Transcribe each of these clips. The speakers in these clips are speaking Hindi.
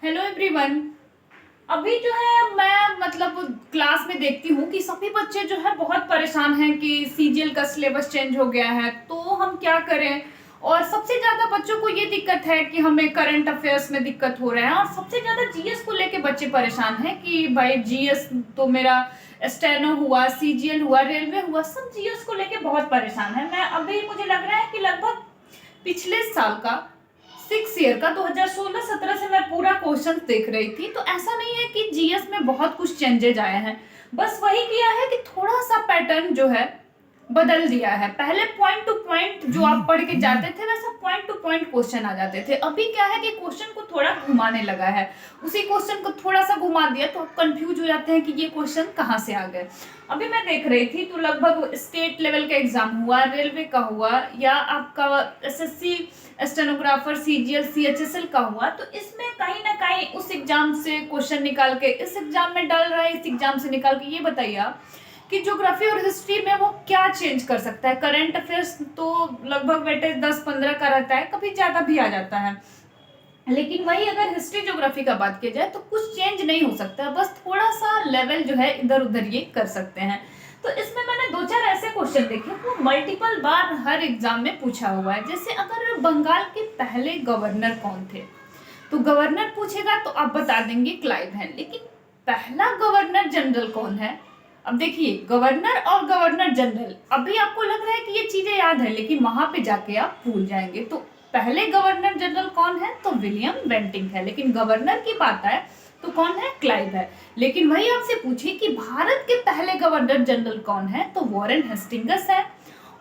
Hello everyone. अभी जो है मैं मतलब क्लास में देखती हूँ कि सभी बच्चे जो है बहुत परेशान हैं कि सीजीएल का सिलेबस चेंज हो गया है, तो हम क्या करें। और सबसे ज्यादा बच्चों को ये दिक्कत है कि हमें करंट अफेयर्स में दिक्कत हो रहा है, और सबसे ज्यादा जीएस को लेके बच्चे परेशान हैं कि भाई जीएस तो मेरा स्टेनो हुआ, सीजीएल हुआ, रेलवे हुआ, सब जीएस को लेके बहुत परेशान है। मैं अभी मुझे लग रहा है कि लगभग पिछले साल का 6 ईयर का 2016-17 से मैं पूरा क्वेश्चन देख रही थी, तो ऐसा नहीं है कि जीएस में बहुत कुछ चेंजेज आए हैं। बस वही किया है कि थोड़ा सा पैटर्न जो है बदल दिया है। पहले पॉइंट टू पॉइंट जो आप पढ़ के जाते थे वैसा पॉइंट टू पॉइंट क्वेश्चन आ जाते थे। अभी क्या है कि क्वेश्चन को थोड़ा घुमाने लगा है, उसी क्वेश्चन को थोड़ा सा घुमा दिया तो आप कंफ्यूज हो जाते हैं कि ये क्वेश्चन कहाँ से आ गए। अभी मैं देख रही थी तो लगभग स्टेट लेवल का एग्जाम हुआ, रेलवे का हुआ, या आपका एसएससी स्टेनोग्राफर सीजीएल सीएचएसएल का हुआ, तो इसमें कहीं ना कहीं उस एग्जाम से क्वेश्चन निकाल के इस एग्जाम में डाल रहा है, इस एग्जाम से निकाल के। ये बताइए आप कि ज्योग्राफी और हिस्ट्री में वो क्या चेंज कर सकता है। करंट अफेयर्स तो लगभग वेटेज 10-15 का रहता है, कभी ज्यादा भी आ जाता है, लेकिन वही अगर हिस्ट्री ज्योग्राफी का बात की जाए तो कुछ चेंज नहीं हो सकता, बस थोड़ा सा लेवल जो है इधर उधर ये कर सकते हैं। तो इसमें मैंने 2-4 ऐसे क्वेश्चन देखे वो मल्टीपल बार हर एग्जाम में पूछा हुआ है। जैसे अगर बंगाल के पहले गवर्नर कौन थे, तो गवर्नर पूछेगा तो आप बता देंगे क्लाइव है, लेकिन पहला गवर्नर जनरल कौन है। अब देखिए, गवर्नर और गवर्नर जनरल, अभी आपको लग रहा है कि ये चीजें याद है, लेकिन वहां पे जाके आप भूल जाएंगे। तो पहले गवर्नर जनरल कौन है, तो विलियम बेंटिंक है, लेकिन गवर्नर की बात है तो कौन है, क्लाइव है। लेकिन वही आपसे पूछे कि भारत के पहले गवर्नर जनरल कौन है, तो वॉरेन हेस्टिंग्स है।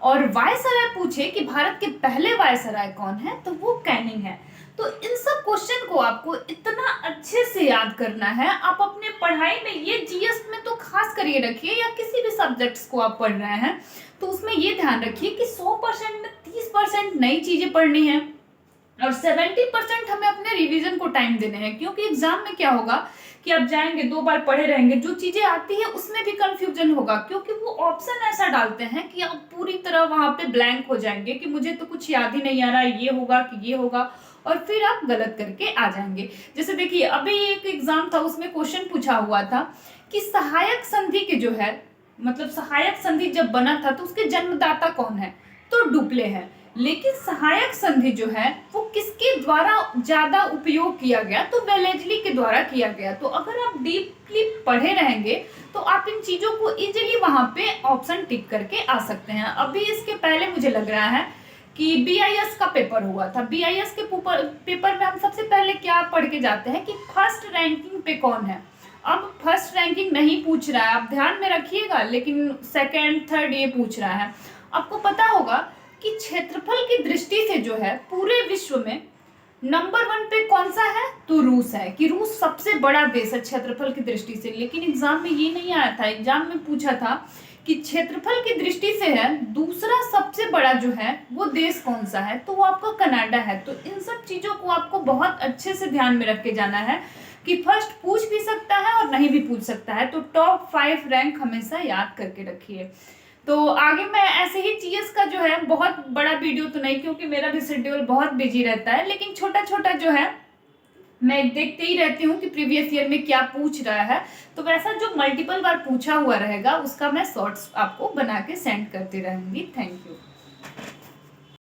और वायसराय पूछे कि भारत के पहले वायसराय कौन है, तो वो कैनिंग है। तो इन सब क्वेश्चन को आपको इतना अच्छे से याद करना है। आप अपने पढ़ाई में ये जीएस में तो खास करिए रखिए, या किसी भी सब्जेक्ट्स को आप पढ़ रहे हैं तो उसमें ये ध्यान रखिए कि 100% में 30% नई चीजें पढ़नी है और 70% हमें अपने रिवीजन को टाइम देने हैं। क्योंकि एग्जाम में क्या होगा कि आप जाएंगे 2 बार पढ़े रहेंगे, जो चीजें आती है उसमें भी कंफ्यूजन होगा, क्योंकि वो ऑप्शन ऐसा डालते हैं कि आप पूरी तरह वहां पे ब्लैंक हो जाएंगे कि मुझे तो कुछ याद ही नहीं आ रहा, ये होगा कि ये होगा, और फिर आप गलत करके आ जाएंगे। जैसे देखिए, अभी एक एग्जाम था उसमें क्वेश्चन पूछा हुआ था कि सहायक संधि के जो है, मतलब सहायक संधि जब बना था तो उसके जन्मदाता कौन है, तो डुप्ले है। लेकिन सहायक संधि जो है वो किसके द्वारा ज्यादा उपयोग किया गया, तो वेलेजली के द्वारा किया गया। तो अगर आप डीपली पढ़े रहेंगे तो आप इन चीजों को इजीली वहां पे ऑप्शन टिक करके आ सकते हैं। अभी इसके पहले मुझे लग रहा है कि बीआईएस का पेपर हुआ था। बीआईएस के पेपर में हम सबसे पहले क्या पढ़ के जाते हैं कि फर्स्ट रैंकिंग पे कौन है। अब फर्स्ट रैंकिंग नहीं पूछ रहा है, आप ध्यान में रखिएगा, लेकिन सेकंड थर्ड ये पूछ रहा है। आपको पता होगा कि क्षेत्रफल की दृष्टि से जो है पूरे विश्व में नंबर 1 पे कौन सा है, तो रूस है, कि रूस सबसे बड़ा देश है क्षेत्रफल की दृष्टि से। लेकिन एग्जाम में ये नहीं आया था, एग्जाम में पूछा था कि क्षेत्रफल की दृष्टि से है दूसरा सबसे बड़ा जो है वो देश कौन सा है, तो वो आपका कनाडा है। तो इन सब चीजों को आपको बहुत अच्छे से ध्यान में रख के जाना है कि फर्स्ट पूछ भी सकता है और नहीं भी पूछ सकता है। तो टॉप 5 रैंक हमेशा याद करके रखिए। तो आगे मैं ऐसे ही जीएस का जो है बहुत बड़ा वीडियो तो नहीं, क्योंकि मेरा भी शेड्यूल बहुत बिजी रहता है, लेकिन छोटा छोटा जो है मैं देखते ही रहती हूँ कि प्रीवियस ईयर में क्या पूछ रहा है। तो वैसा जो मल्टीपल बार पूछा हुआ रहेगा उसका मैं शॉर्ट्स आपको बना के सेंड करती रहूंगी। Thank you.